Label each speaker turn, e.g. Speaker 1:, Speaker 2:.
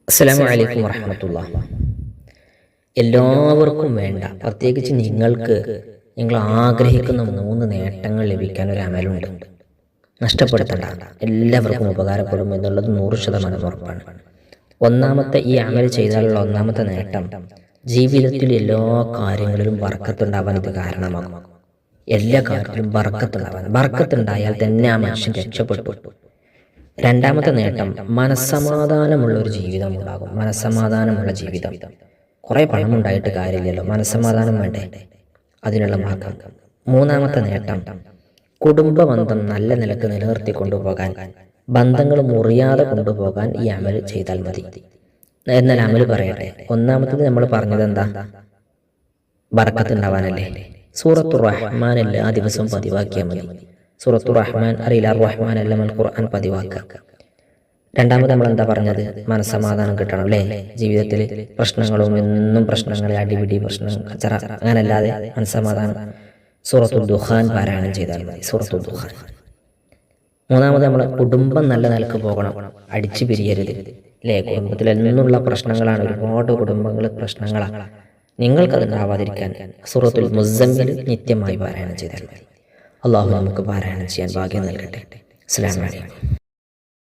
Speaker 1: അസ്സലാമു അലൈക്കും വറഹ്മത്തുള്ളാഹി. എല്ലാവർക്കും വേണ്ട, പ്രത്യേകിച്ച് നിങ്ങൾ ആഗ്രഹിക്കുന്ന 3 നേട്ടങ്ങൾ ലഭിക്കാൻ ഒരു അമലുണ്ട്. നഷ്ടപ്പെടുത്തണ്ട, എല്ലാവർക്കും ഉപകാരപ്പെടും എന്നുള്ളത് 100% ഉറപ്പാണ്. ഒന്നാമത്തെ ഈ അമൽ ചെയ്താലുള്ള ഒന്നാമത്തെ നേട്ടം, ജീവിതത്തിൽ എല്ലാ കാര്യങ്ങളിലും ബർക്കത്തുണ്ടാവാൻ ഇത് കാരണമാകും. എല്ലാ കാര്യത്തിലും ബർക്കത്തുണ്ടാവാൻ, ബർക്കത്തുണ്ടായാൽ തന്നെ ആ മനുഷ്യൻ രക്ഷപ്പെട്ടു. രണ്ടാമത്തെ നേട്ടം, മനസ്സമാധാനമുള്ള ഒരു ജീവിതം ഉണ്ടാകും. മനസ്സമാധാനമുള്ള ജീവിതം. കുറേ പണമുണ്ടായിട്ട് കാര്യമില്ലല്ലോ, മനസ്സമാധാനം വേണ്ടേ, അതിനുള്ള മാർഗം. മൂന്നാമത്തെ നേട്ടം, കുടുംബബന്ധം നല്ല നിലക്ക് നിലനിർത്തി കൊണ്ടുപോകാൻ, ബന്ധങ്ങൾ മുറിയാതെ കൊണ്ടുപോകാൻ ഈ അമൽ ചെയ്താൽ മതി. എന്നാൽ അമൽ പറയട്ടെ, ഒന്നാമത്തത് നമ്മൾ പറഞ്ഞത് എന്താ? ബർക്കത്ത് ഉണ്ടാവാനല്ലേ. സൂറത്തുർ റഹ്മാൻ എല്ലാ ദിവസവും പതിവാക്കിയാൽ മതി. സൂറത്തുർ റഹ്മാൻ അറിയില്ല, റഹ്മാൻ അല്ലമൽ ഖുർആൻ പതിവാക്കുക. രണ്ടാമത് നമ്മൾ എന്താ പറഞ്ഞത്? മനസ്സമാധാനം കിട്ടണം അല്ലേ. ജീവിതത്തിൽ പ്രശ്നങ്ങളും എന്നും പ്രശ്നങ്ങളെ അടിപിടി പ്രശ്നം കച്ചറ അങ്ങനല്ലാതെ മനസ്സമാധാനം. സൂറത്തുൽ ദുഖാൻ പാരായണം ചെയ്താൽ മതി. സൂറത്തുൽ ദുഖാൻ. മൂന്നാമത് നമ്മൾ കുടുംബം നല്ല നിലക്ക് പോകണം, അടിച്ചു പിരിയരുത് അല്ലേ. കുടുംബത്തിൽ എന്നുള്ള പ്രശ്നങ്ങളാണ്, ഒരുപാട് കുടുംബങ്ങൾ പ്രശ്നങ്ങളാണ്. നിങ്ങൾക്കത് ഉണ്ടാവാതിരിക്കാൻ സൂറത്തുൽ മുസമ്മിൽ നിത്യമായി പാരായണം ചെയ്താൽ മതി. അള്ളാഹു നമുക്ക് പാരായണം ചെയ്യാൻ ഭാഗ്യം നൽകട്ടെ. അസ്സലാമു അലൈക്കും.